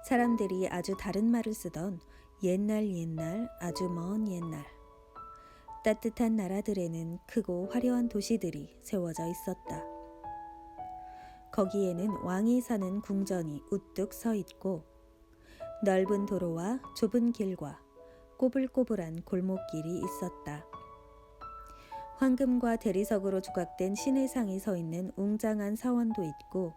사람들이 아주 다른 말을 쓰던 옛날 아주 먼 옛날. 따뜻한 나라들에는 크고 화려한 도시들이 세워져 있었다. 거기에는 왕이 사는 궁전이 우뚝 서 있고 넓은 도로와 좁은 길과 꼬불꼬불한 골목길이 있었다. 황금과 대리석으로 조각된 신의 상이 서 있는 웅장한 사원도 있고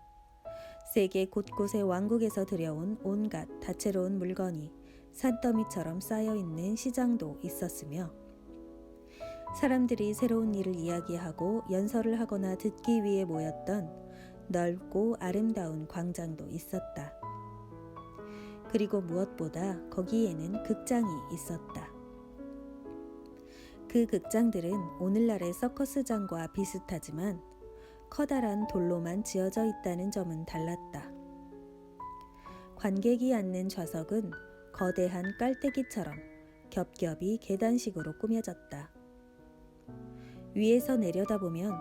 세계 곳곳의 왕국에서 들여온 온갖 다채로운 물건이 산더미처럼 쌓여 있는 시장도 있었으며 사람들이 새로운 일을 이야기하고 연설을 하거나 듣기 위해 모였던 넓고 아름다운 광장도 있었다. 그리고 무엇보다 거기에는 극장이 있었다. 그 극장들은 오늘날의 서커스장과 비슷하지만 커다란 돌로만 지어져 있다는 점은 달랐다. 관객이 앉는 좌석은 거대한 깔때기처럼 겹겹이 계단식으로 꾸며졌다. 위에서 내려다보면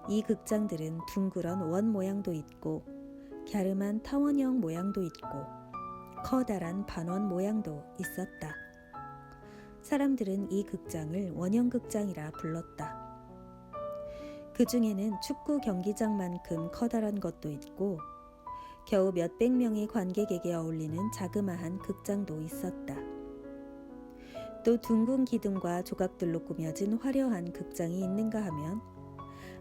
이 극장들은 둥그런 원 모양도 있고 갸름한 타원형 모양도 있고 커다란 반원 모양도 있었다. 사람들은 이 극장을 원형극장이라 불렀다. 그 중에는 축구 경기장만큼 커다란 것도 있고 겨우 몇백 명의 관객에게 어울리는 자그마한 극장도 있었다. 또 둥근 기둥과 조각들로 꾸며진 화려한 극장이 있는가 하면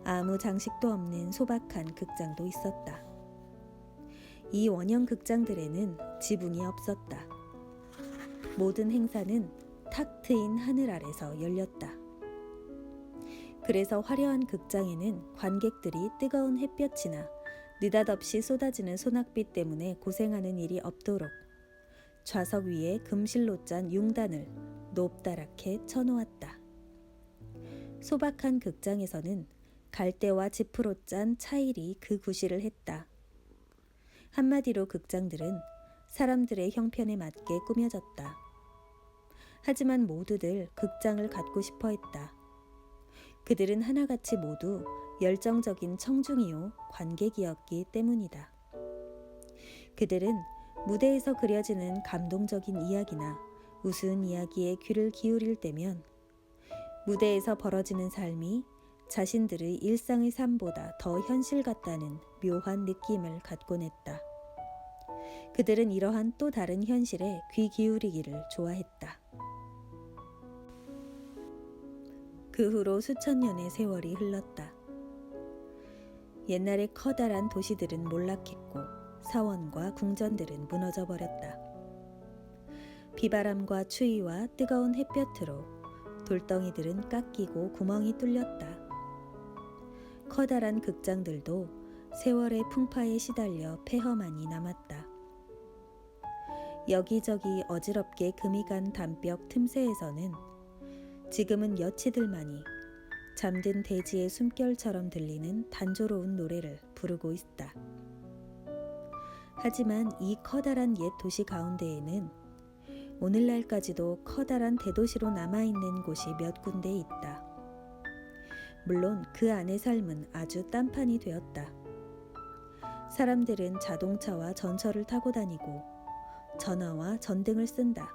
아무 장식도 없는 소박한 극장도 있었다. 이 원형 극장들에는 지붕이 없었다. 모든 행사는 탁 트인 하늘 아래서 열렸다. 그래서 화려한 극장에는 관객들이 뜨거운 햇볕이나 느닷없이 쏟아지는 소낙비 때문에 고생하는 일이 없도록 좌석 위에 금실로 짠 융단을 높다랗게 쳐놓았다. 소박한 극장에서는 갈대와 지프로 짠 차일이 그 구실을 했다. 한마디로 극장들은 사람들의 형편에 맞게 꾸며졌다. 하지만 모두들 극장을 갖고 싶어 했다. 그들은 하나같이 모두 열정적인 청중이요 관객이었기 때문이다. 그들은 무대에서 그려지는 감동적인 이야기나 우스운 이야기에 귀를 기울일 때면 무대에서 벌어지는 삶이 자신들의 일상의 삶보다 더 현실 같다는 묘한 느낌을 갖곤 했다. 그들은 이러한 또 다른 현실에 귀 기울이기를 좋아했다. 그 후로 수천 년의 세월이 흘렀다. 옛날의 커다란 도시들은 몰락했고 사원과 궁전들은 무너져 버렸다. 비바람과 추위와 뜨거운 햇볕으로 돌덩이들은 깎이고 구멍이 뚫렸다. 커다란 극장들도 세월의 풍파에 시달려 폐허만이 남았다. 여기저기 어지럽게 금이 간 담벼 틈새에서는 지금은 여치들만이 잠든 돼지의 숨결처럼 들리는 단조로운 노래를 부르고 있다. 하지만 이 커다란 옛 도시 가운데에는 오늘날까지도 커다란 대도시로 남아있는 곳이 몇 군데 있다. 물론 그 안의 삶은 아주 딴판이 되었다. 사람들은 자동차와 전철을 타고 다니고 전화와 전등을 쓴다.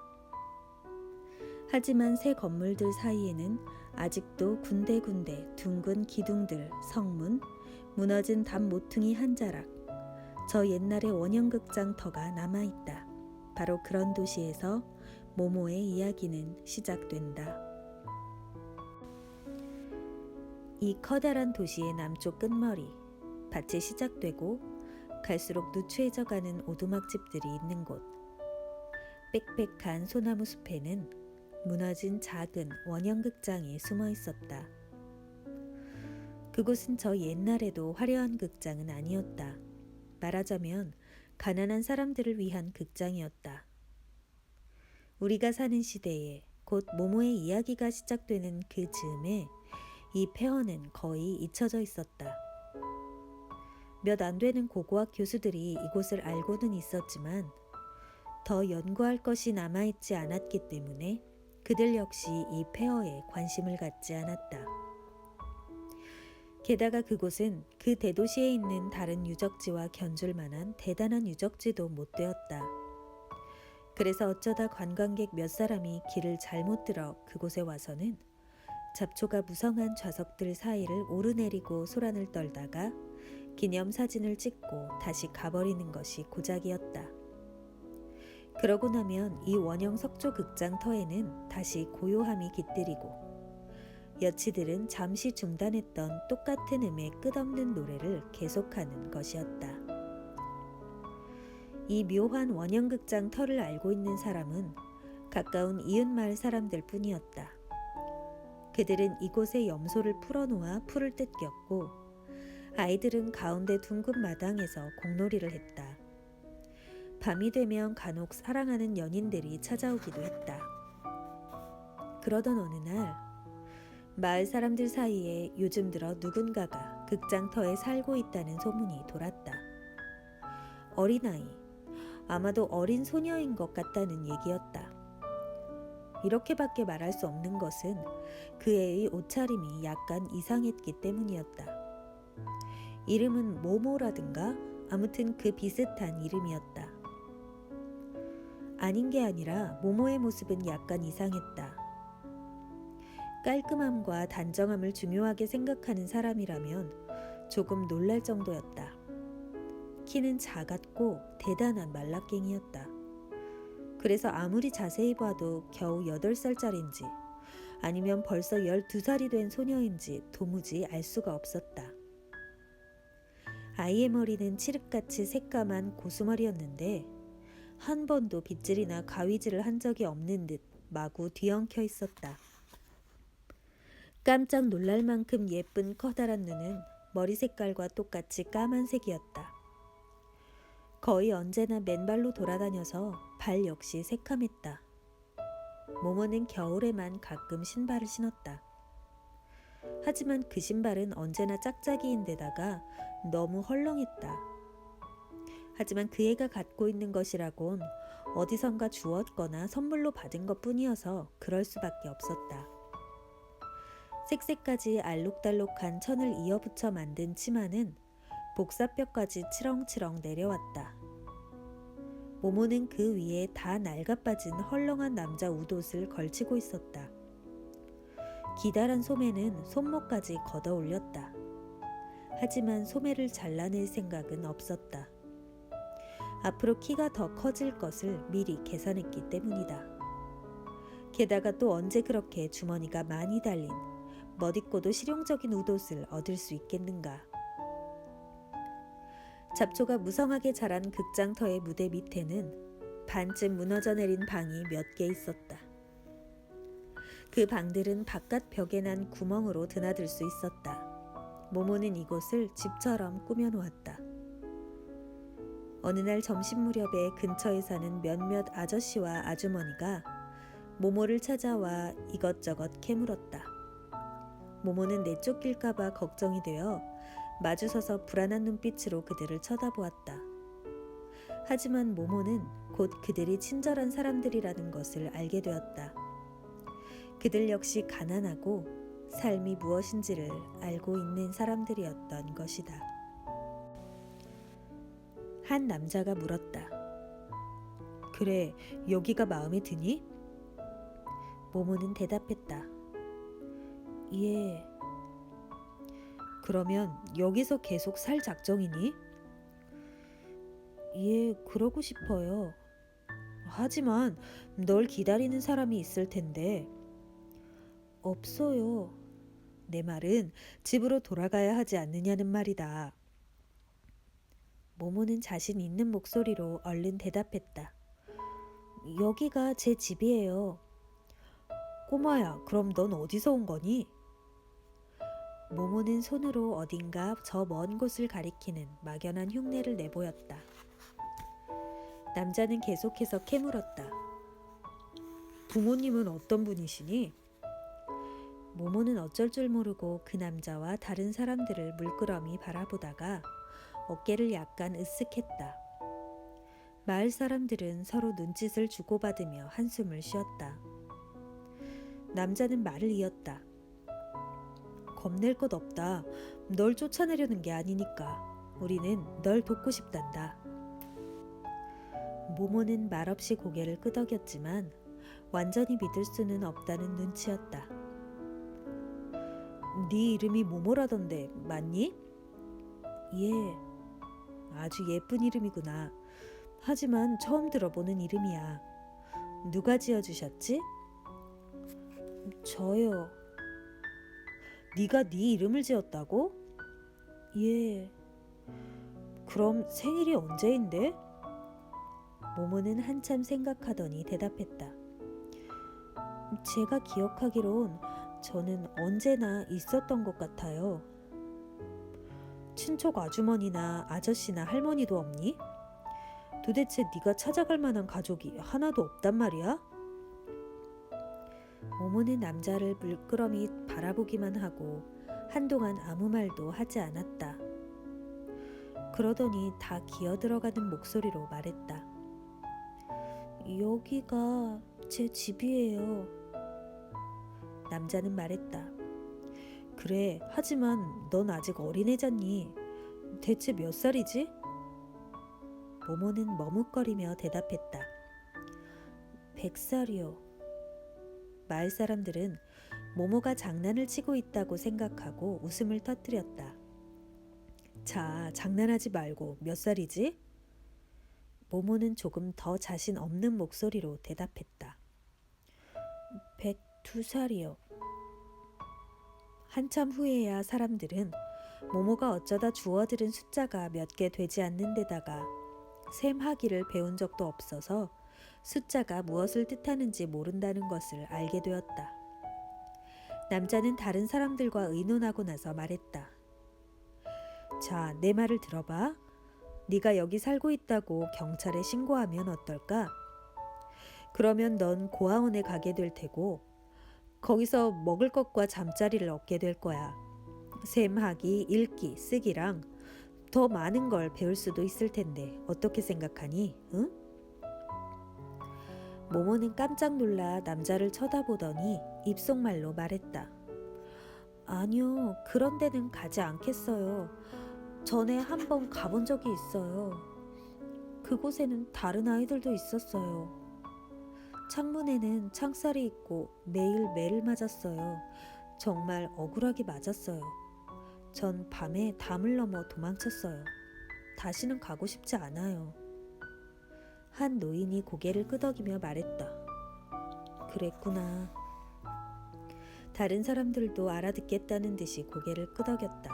하지만 새 건물들 사이에는 아직도 군데군데 둥근 기둥들, 성문, 무너진 담 모퉁이 한 자락, 저 옛날의 원형극장 터가 남아있다. 바로 그런 도시에서 모모의 이야기는 시작된다. 이 커다란 도시의 남쪽 끝머리, 밭이 시작되고 갈수록 누추해져가는 오두막집들이 있는 곳, 빽빽한 소나무 숲에는 무너진 작은 원형극장이 숨어 있었다. 그곳은 저 옛날에도 화려한 극장은 아니었다. 말하자면 가난한 사람들을 위한 극장이었다. 우리가 사는 시대에 곧 모모의 이야기가 시작되는 그 즈음에 이 폐허는 거의 잊혀져 있었다. 몇 안 되는 고고학 교수들이 이곳을 알고는 있었지만 더 연구할 것이 남아있지 않았기 때문에 그들 역시 이 폐허에 관심을 갖지 않았다. 게다가 그곳은 그 대도시에 있는 다른 유적지와 견줄 만한 대단한 유적지도 못 되었다. 그래서 어쩌다 관광객 몇 사람이 길을 잘못 들어 그곳에 와서는 잡초가 무성한 좌석들 사이를 오르내리고 소란을 떨다가 기념사진을 찍고 다시 가버리는 것이 고작이었다. 그러고 나면 이 원형 석조 극장 터에는 다시 고요함이 깃들이고 여치들은 잠시 중단했던 똑같은 음의 끝없는 노래를 계속하는 것이었다. 이 묘한 원형극장 터를 알고 있는 사람은 가까운 이웃마을 사람들 뿐이었다. 그들은 이곳에 염소를 풀어놓아 풀을 뜯겼고 아이들은 가운데 둥근 마당에서 공놀이를 했다. 밤이 되면 간혹 사랑하는 연인들이 찾아오기도 했다. 그러던 어느 날 마을 사람들 사이에 요즘 들어 누군가가 극장터에 살고 있다는 소문이 돌았다. 어린아이, 아마도 어린 소녀인 것 같다는 얘기였다. 이렇게밖에 말할 수 없는 것은 그 애의 옷차림이 약간 이상했기 때문이었다. 이름은 모모라든가 아무튼 그 비슷한 이름이었다. 아닌 게 아니라 모모의 모습은 약간 이상했다. 깔끔함과 단정함을 중요하게 생각하는 사람이라면 조금 놀랄 정도였다. 키는 작았고 대단한 말라깽이였다. 그래서 아무리 자세히 봐도 겨우 8살짜리인지 아니면 벌써 12살이 된 소녀인지 도무지 알 수가 없었다. 아이의 머리는 칠흑같이 새까만 고수머리였는데 한 번도 빗질이나 가위질을 한 적이 없는 듯 마구 뒤엉켜 있었다. 깜짝 놀랄 만큼 예쁜 커다란 눈은 머리 색깔과 똑같이 까만색이었다. 거의 언제나 맨발로 돌아다녀서 발 역시 새카맸다. 모모는 겨울에만 가끔 신발을 신었다. 하지만 그 신발은 언제나 짝짝이인데다가 너무 헐렁했다. 하지만 그 애가 갖고 있는 것이라곤 어디선가 주었거나 선물로 받은 것뿐이어서 그럴 수밖에 없었다. 색색까지 알록달록한 천을 이어붙여 만든 치마는 복사뼈까지 치렁치렁 내려왔다. 모모는 그 위에 다 낡아빠진 헐렁한 남자 웃옷을 걸치고 있었다. 기다란 소매는 손목까지 걷어 올렸다. 하지만 소매를 잘라낼 생각은 없었다. 앞으로 키가 더 커질 것을 미리 계산했기 때문이다. 게다가 또 언제 그렇게 주머니가 많이 달린 멋있고도 실용적인 웃옷을 얻을 수 있겠는가. 잡초가 무성하게 자란 극장터의 무대 밑에는 반쯤 무너져 내린 방이 몇 개 있었다. 그 방들은 바깥 벽에 난 구멍으로 드나들 수 있었다. 모모는 이곳을 집처럼 꾸며놓았다. 어느 날 점심 무렵에 근처에 사는 몇몇 아저씨와 아주머니가 모모를 찾아와 이것저것 캐물었다. 모모는 내쫓길까봐 걱정이 되어 마주서서 불안한 눈빛으로 그들을 쳐다보았다. 하지만 모모는 곧 그들이 친절한 사람들이라는 것을 알게 되었다. 그들 역시 가난하고 삶이 무엇인지를 알고 있는 사람들이었던 것이다. 한 남자가 물었다. 그래, 여기가 마음에 드니? 모모는 대답했다. 예. 그러면 여기서 계속 살 작정이니? 예, 그러고 싶어요. 하지만 널 기다리는 사람이 있을 텐데. 없어요. 내 말은 집으로 돌아가야 하지 않느냐는 말이다. 모모는 자신 있는 목소리로 얼른 대답했다. 여기가 제 집이에요. 꼬마야, 그럼 넌 어디서 온 거니? 모모는 손으로 어딘가 저 먼 곳을 가리키는 막연한 흉내를 내보였다. 남자는 계속해서 캐물었다. 부모님은 어떤 분이시니? 모모는 어쩔 줄 모르고 그 남자와 다른 사람들을 물끄러미 바라보다가 어깨를 약간 으쓱했다. 마을 사람들은 서로 눈짓을 주고받으며 한숨을 쉬었다. 남자는 말을 이었다. 겁낼 것 없다. 널 쫓아내려는 게 아니니까. 우리는 널 돕고 싶단다. 모모는 말없이 고개를 끄덕였지만 완전히 믿을 수는 없다는 눈치였다. 네 이름이 모모라던데 맞니? 예, 아주 예쁜 이름이구나. 하지만 처음 들어보는 이름이야. 누가 지어주셨지? 저요. 네가 네 이름을 지었다고? 예. 그럼 생일이 언제인데? 모모는 한참 생각하더니 대답했다. 제가 기억하기론 저는 언제나 있었던 것 같아요. 친척 아주머니나 아저씨나 할머니도 없니? 도대체 네가 찾아갈 만한 가족이 하나도 없단 말이야? 모모는 남자를 물끄러미 바라보기만 하고 한동안 아무 말도 하지 않았다. 그러더니 다 기어들어가는 목소리로 말했다. 여기가 제 집이에요. 남자는 말했다. 그래, 하지만 넌 아직 어린애잖니. 대체 몇 살이지? 모모는 머뭇거리며 대답했다. 100살이요. 마을 사람들은 모모가 장난을 치고 있다고 생각하고 웃음을 터뜨렸다. 자, 장난하지 말고 몇 살이지? 모모는 조금 더 자신 없는 목소리로 대답했다. 102살이요. 한참 후에야 사람들은 모모가 어쩌다 주워들은 숫자가 몇 개 되지 않는 데다가 셈하기를 배운 적도 없어서 숫자가 무엇을 뜻하는지 모른다는 것을 알게 되었다. 남자는 다른 사람들과 의논하고 나서 말했다. 자, 내 말을 들어봐. 네가 여기 살고 있다고 경찰에 신고하면 어떨까? 그러면 넌 고아원에 가게 될 테고 거기서 먹을 것과 잠자리를 얻게 될 거야. 셈하기, 읽기, 쓰기랑 더 많은 걸 배울 수도 있을 텐데 어떻게 생각하니? 응? 모모는 깜짝 놀라 남자를 쳐다보더니 입속말로 말했다. 아니요, 그런 데는 가지 않겠어요. 전에 한번 가본 적이 있어요. 그곳에는 다른 아이들도 있었어요. 창문에는 창살이 있고 매일 매를 맞았어요. 정말 억울하게 맞았어요. 전 밤에 담을 넘어 도망쳤어요. 다시는 가고 싶지 않아요. 한 노인이 고개를 끄덕이며 말했다. 그랬구나. 다른 사람들도 알아듣겠다는 듯이 고개를 끄덕였다.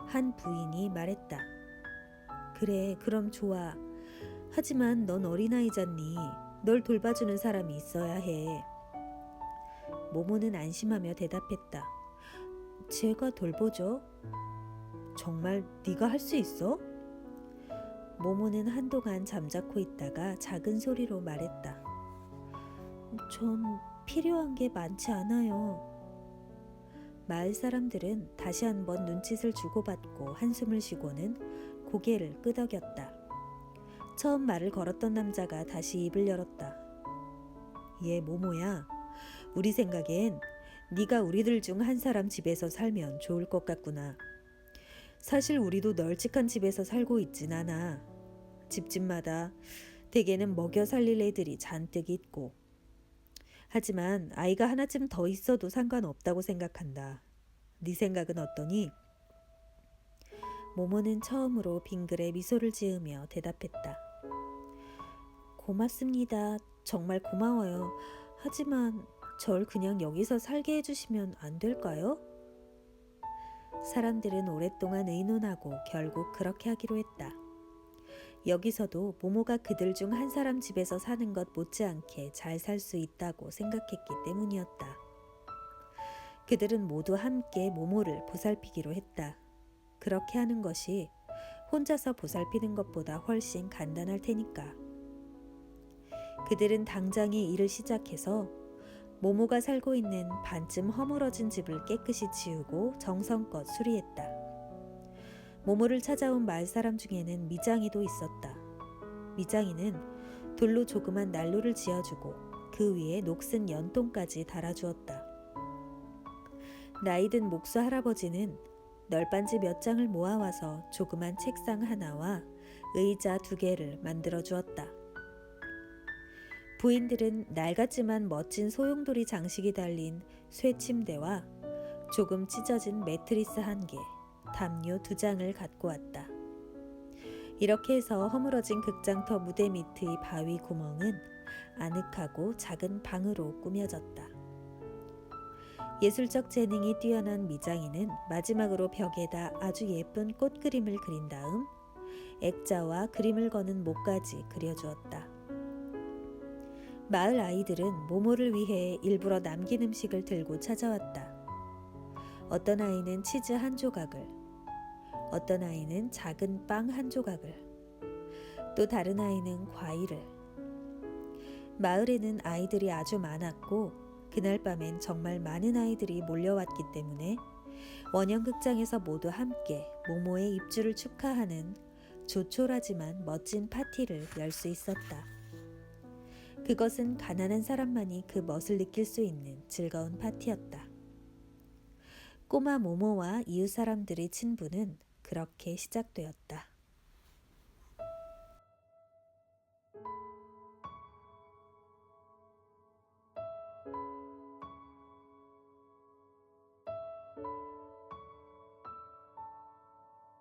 한 부인이 말했다. 그래, 그럼 좋아. 하지만 넌 어린아이잖니. 널 돌봐주는 사람이 있어야 해. 모모는 안심하며 대답했다. 제가 돌보죠. 정말 네가 할 수 있어? 모모는 한동안 잠자코 있다가 작은 소리로 말했다. 전 필요한 게 많지 않아요. 마을 사람들은 다시 한번 눈짓을 주고받고 한숨을 쉬고는 고개를 끄덕였다. 처음 말을 걸었던 남자가 다시 입을 열었다. 얘 모모야. 우리 생각엔 네가 우리들 중 한 사람 집에서 살면 좋을 것 같구나. 사실 우리도 널찍한 집에서 살고 있진 않아. 집집마다 대개는 먹여 살릴 애들이 잔뜩 있고. 하지만 아이가 하나쯤 더 있어도 상관없다고 생각한다. 네 생각은 어떠니? 모모는 처음으로 빙그레 미소를 지으며 대답했다. 고맙습니다. 정말 고마워요. 하지만 절 그냥 여기서 살게 해주시면 안 될까요? 사람들은 오랫동안 의논하고 결국 그렇게 하기로 했다. 여기서도 모모가 그들 중 한 사람 집에서 사는 것 못지않게 잘 살 수 있다고 생각했기 때문이었다. 그들은 모두 함께 모모를 보살피기로 했다. 그렇게 하는 것이 혼자서 보살피는 것보다 훨씬 간단할 테니까. 그들은 당장에 일을 시작해서 모모가 살고 있는 반쯤 허물어진 집을 깨끗이 치우고 정성껏 수리했다. 모모를 찾아온 마을 사람 중에는 미장이도 있었다. 미장이는 돌로 조그만 난로를 지어주고 그 위에 녹슨 연통까지 달아주었다. 나이든 목수 할아버지는 널빤지 몇 장을 모아와서 조그만 책상 하나와 의자 2개를 만들어 주었다. 부인들은 낡았지만 멋진 소용돌이 장식이 달린 쇠침대와 조금 찢어진 매트리스 1개, 담요 2장을 갖고 왔다. 이렇게 해서 허물어진 극장터 무대 밑의 바위 구멍은 아늑하고 작은 방으로 꾸며졌다. 예술적 재능이 뛰어난 미장인은 마지막으로 벽에다 아주 예쁜 꽃 그림을 그린 다음 액자와 그림을 거는 목까지 그려주었다. 마을 아이들은 모모를 위해 일부러 남긴 음식을 들고 찾아왔다. 어떤 아이는 치즈 1조각을, 어떤 아이는 작은 빵 1조각을, 또 다른 아이는 과일을. 마을에는 아이들이 아주 많았고 그날 밤엔 정말 많은 아이들이 몰려왔기 때문에 원형극장에서 모두 함께 모모의 입주를 축하하는 조촐하지만 멋진 파티를 열 수 있었다. 그것은 가난한 사람만이 그 멋을 느낄 수 있는 즐거운 파티였다. 꼬마 모모와 이웃 사람들의 친분은 그렇게 시작되었다.